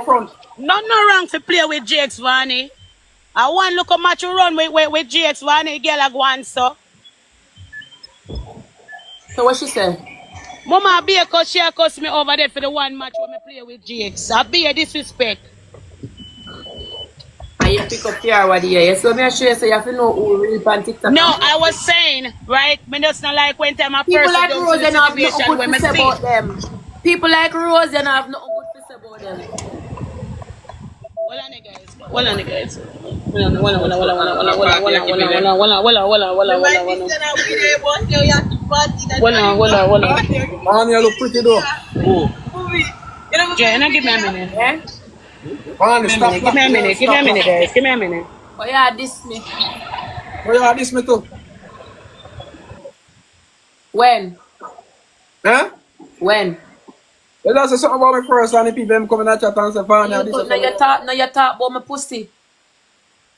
front. No wrong to play with JX Vani. I want look how much you run with JX Vani, girl like one so. So what she said? Mama be a cause she cuss me over there for the one match when me play with JX. I be a disrespect. And you pick up your what here. So me assure you, so you have to know who real on TikTok. No, I was saying, right? Me just not like when time I People first like down Rose, to the they don't have nothing situation good when to me say see. about them. People like Rose, they don't have nothing good to say about them. Hold on, guys. Hold on, guys. Hold on. Donia look pretty though. Oh. Jay, now give me a minute. Yeah? Donia, stop. Give me a minute, guys. Give me a minute. Oh yeah, this me. Oh yeah, this me too. When? Huh? When? You just say something about me first and the people them coming at chat and say, Donia, this is Now you talk about my pussy.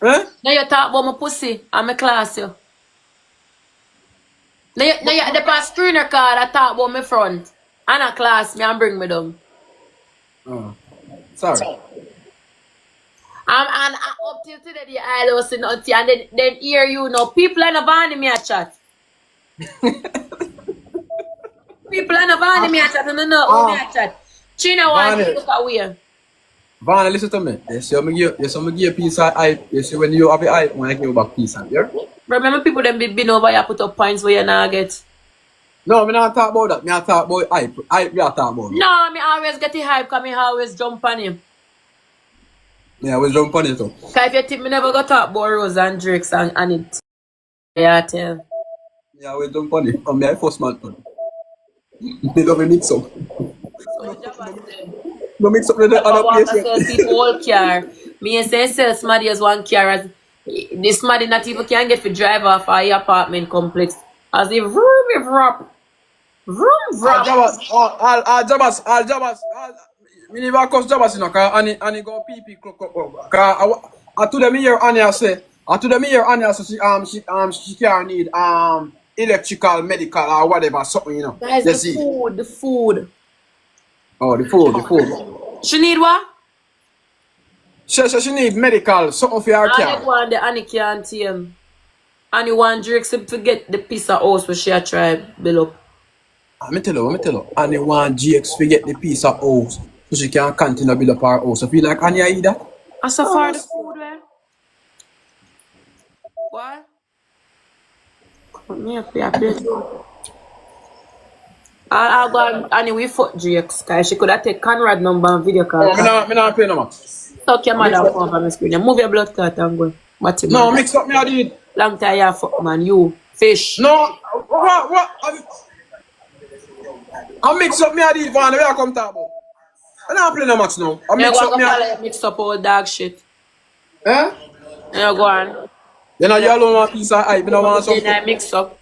Huh? Now you talk about my pussy and my class you. Now you the past screener card I talk about my front. And a class me and bring me down. Oh. Sorry. And up till today I listen until and then hear you know. People are not banning me a chat. People are not banning me a chat and I know how me a chat. China want to look away. Vana, listen to me. You see me give a piece of hype. You see when you have a hype, when I give you back piece of yeah? Remember people them been over here put up points where you not get. No, me not talk about that. Me not talk about hype. Hype me not talk about. No, me always get the hype because me always jump on him. Yeah, I always jump on it too. Because if you think me never go talk about Rose and Drakes and it. Yeah, I tell. Yeah, I always jump on it. And me I first man too. They don't mix up. No mix up with the other place. Sell people whole car. Me and say sell somebody as one car as this somebody not even can get to drive off our apartment complex. As if vroom vrop. Vroom vrop. All Jabas. Me never cause Jabas, you know, cause Annie go pee clock. Cause I to them here Anya say she can't need electrical, medical or whatever something, you know. Guys, the food. Oh, the food. She need what? She need medical, something for her car. I want the Annie can't team. Annie want Drakes to get the piece of house where she a try build up. Me tell her. Annie want GX to get the piece of house so she can continue to build up her house. So feel like Annie eat that? I so far the food where? What? Me up here, I'll go and Annie we fuck GX because she could have take Conrad number and video call. Oh, me not pay no much. Talk your mother up over my screen. Move your blood clot and go. No, mix up me I did. Long time you fuck man, you fish. No, what? I mix up me I did, Van. Where I come talk about? I don't play no match now. I mix up me I mix up all dog shit. Eh? You go on. You know you alone want piece of hype. You don't want something. Then I mix up.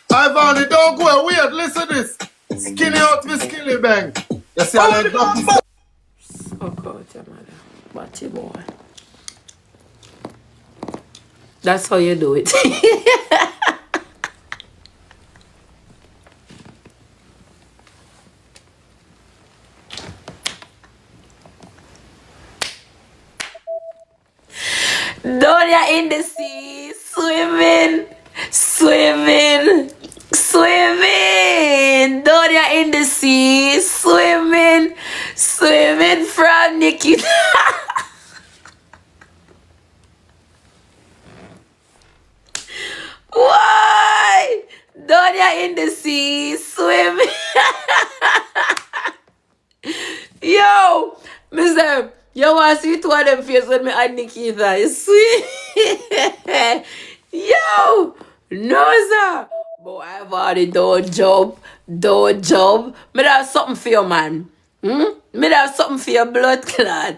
Ivany, don't go weird. Listen to this. Skinny out with skinny bang. You see how they drop this? Suck out your mother. Batty boy. That's how you do it. Donia in the sea, swimming. Donia in the sea, swimming from Nikki. Why? Donia in the sea, swimming. Yo, Mr. You want to see two of them face with me and Nikita? You sweet. Yo, no sir. But I've already don't jump. Me have something for you, man. Me have something for your blood clot.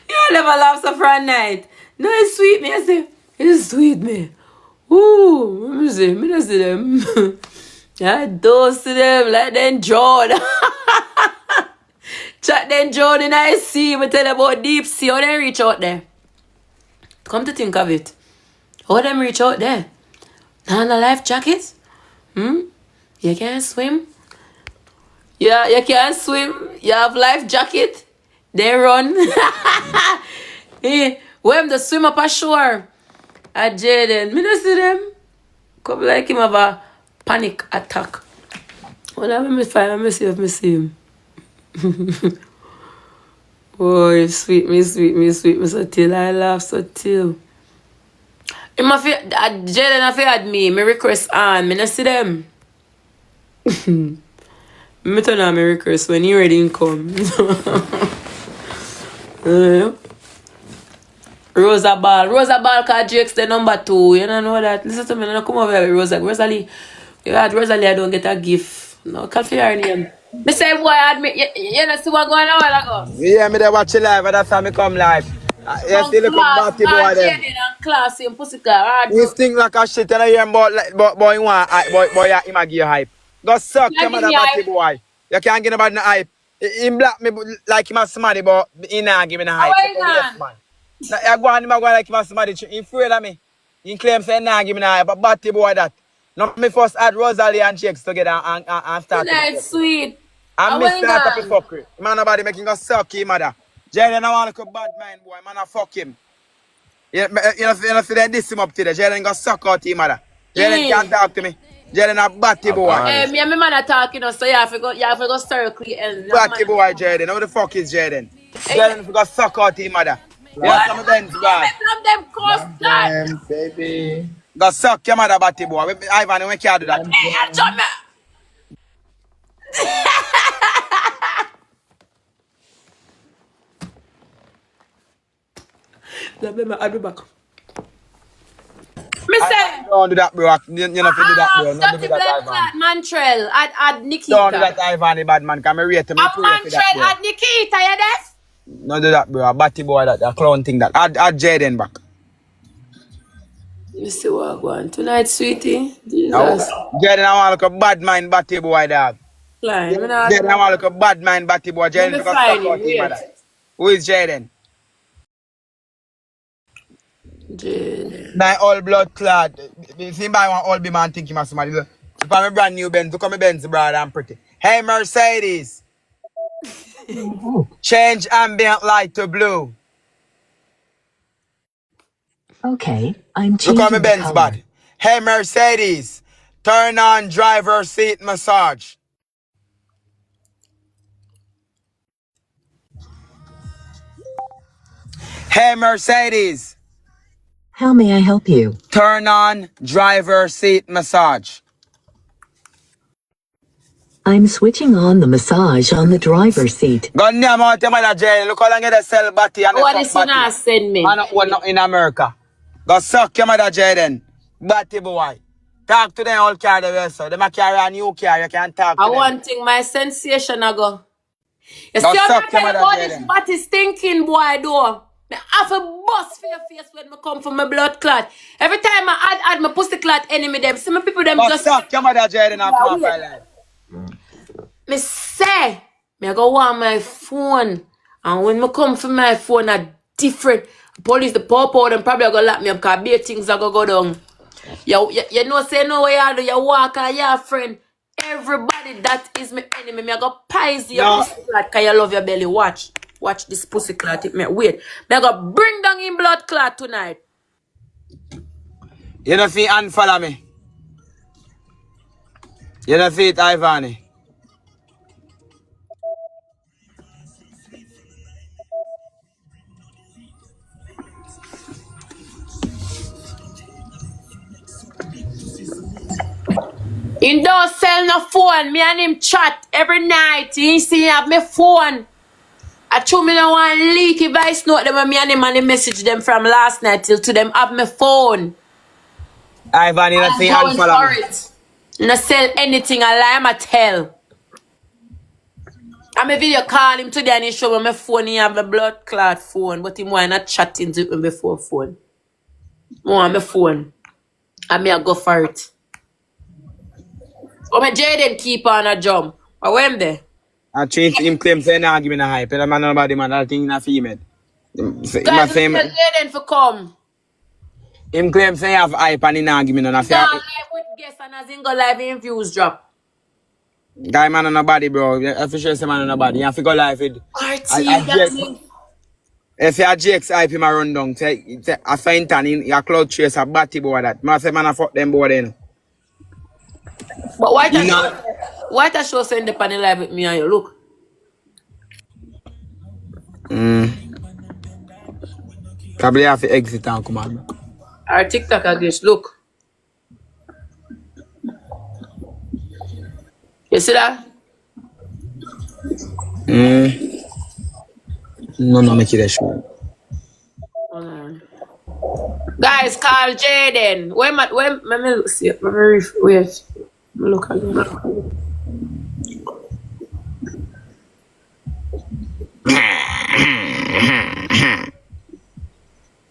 You never laugh so for a night. No, it's sweet me. I say, it's sweet me. Ooh, me see them. I dose to them like them John. Chat them John and I see. Me tell about deep sea. How they reach out there? Come to think of it. How them reach out there? And a life jacket? You can't swim? Yeah, you can't swim. You have life jacket. They run. When the swim up ashore. At Jayden. Me not see them. Come like him have a panic attack. Well, let me find me see if me see him. Oh, sweet me so till I laugh so till. Jayden have had me request on. Me not see them. Me turn on my request when you ready to come. Rosa Ball called Jake's the number 2. You don't know that. Listen to me, no come over here with ROSEALEE. You had ROSEALEE, I don't get a gift. No, call for your name. Me say boy, admit you know see what going on a while ago. Yeah, me there watch you live, and that's how me come live. You still look up Batty boy them. Jayden and class in Pussycat. You sting like a shit and I hear him about boy you want boy him a give you hype. Go suck your mother Batty boy. You can't get about no hype. Him black me like him a somebody, but he not give me no hype. Yes, man. I go on him like him a somebody. He afraid of me. He claims say nah give me no hype, but Batty boy that. Now me first add ROSEALEE and Jakes together and start. That's sweet. And me start up a fuckery. Man nobody making go suck him mother. Jayden I want to bad mind boy, man I fuck him. You know see they diss him up today. Jayden go suck out him mother. Jayden can't talk to me. Jayden a Batty boy. Me and my man talking, so you have to go circle and Batty boy Jayden. How the fuck is Jayden? Jayden go suck out him mother. Yeah, some of them bad. Them coast baby. Go suck your mother Batty boy. Ivany, we can't do that. I'll be back. Me say, don't do that, bro. You know if you do that, bro. Don't do that, Ivany. Mantrell at Nikita. Don't do that, Ivany, bad man. Can me rate him? Mantrell at Nikita, you deaf? Don't do that, bro. Batty boy, that clown thing that. Add Jayden back. You see what I'm going tonight, sweetie. Jesus. Jayden, I want to look a bad mind Batty boy, dog. Jayden, I want to look a bad mind Batty boy. Jayden, because suck out him, mother. Who is Jayden? Jayden. My all blood clad. If you buy one all be man think him as somebody. If I'm a brand new Benz, look at my Benz, brother, I'm pretty. Hey Mercedes. Change ambient light to blue. Okay, I'm changing Look at my the Benz, color. bud. Hey Mercedes. Turn on driver seat massage. Hey Mercedes. How may I help you? Turn on driver seat massage. I'm switching on the massage on the driver's seat. God damn out your mother Jayden. Look how long they sell Batty and What they is fuck you not send me? Man, not in America. Go suck your mother Jayden. Batty boy. Talk to them all car the way so. They might carry a new car. You can't talk to I them. want thing my sensation I go. You Go see how suck me your tell you mother, about this Jayden. body stinking boy though. Me have a bust for your face when me come from my blood clot. Every time I add my pussy clot enemy them. See my people them Go just suck your mother Jayden and come off my life. me say me I go want my phone. And when me come for my phone are different. Police the pop out and probably gonna lock me up because big things are gonna go down. You know say no way you do you walk and your friend. Everybody that is my enemy. Me I go pies your No. pussy clot because you love your belly. Watch this pussy clot. It me wait. Me I go bring down in blood clot tonight. You don't see unfollow me. You don't see it, Ivany. He don't sell no phone. Me and him chat every night. He see have me phone. I told me no one leaky voice note them when me and him and the message them from last night till to them have my phone. Ivany, you don't see I'm going unfollow for me. it. No sell anything. I lie, I tell. I'm a video call him today and he show me my phone. He have my blood clot phone, but he want not chatting to me before phone. I want my phone. And me I go for it. Oh, my Jayden keep on a jump. Or when there? I change him claim say nah give me no hype. And man nobody man that thing na female. Guys, tell Jayden for come. Him claim say he have hype and he not give me none of Go your live with guests and as in go live in views drop. guy man on nobody, bro. You for sure say man on nobody. You have to go live with RT, that's it. if you are JX hype him a run down, take a faint and in your cloud chase a Batty boy that. Man say man a fuck them boy then. But why You that know- show? Why that show send the panel live with me and you look? Probably have to exit and come on. Our TikTok I guess look. You see that? No, make it a show. Hold on. Guys, call Jayden. Let me see. Let me wait. Let me look again.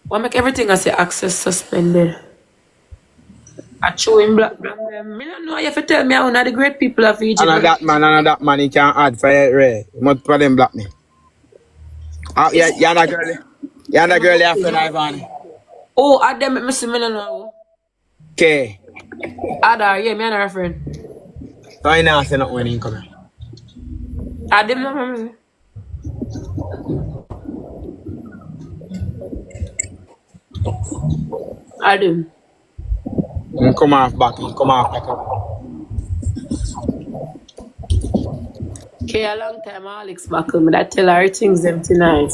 Why make everything I say access suspended? I show him black them. I don't know. You have to tell me how one of the great people of Egypt. And that man, he can't add for it, Ray. Must put them black me. Yeah, you're the girl. You're the girl, your friend Ivany. Oh, add them. Me see me no know. Okay. Add her. Yeah, me and her friend. So I not say nothing when he come. Add them. No, add him. Come off back. Come off back. Okay, a long time Alex back home. I tell her things them tonight.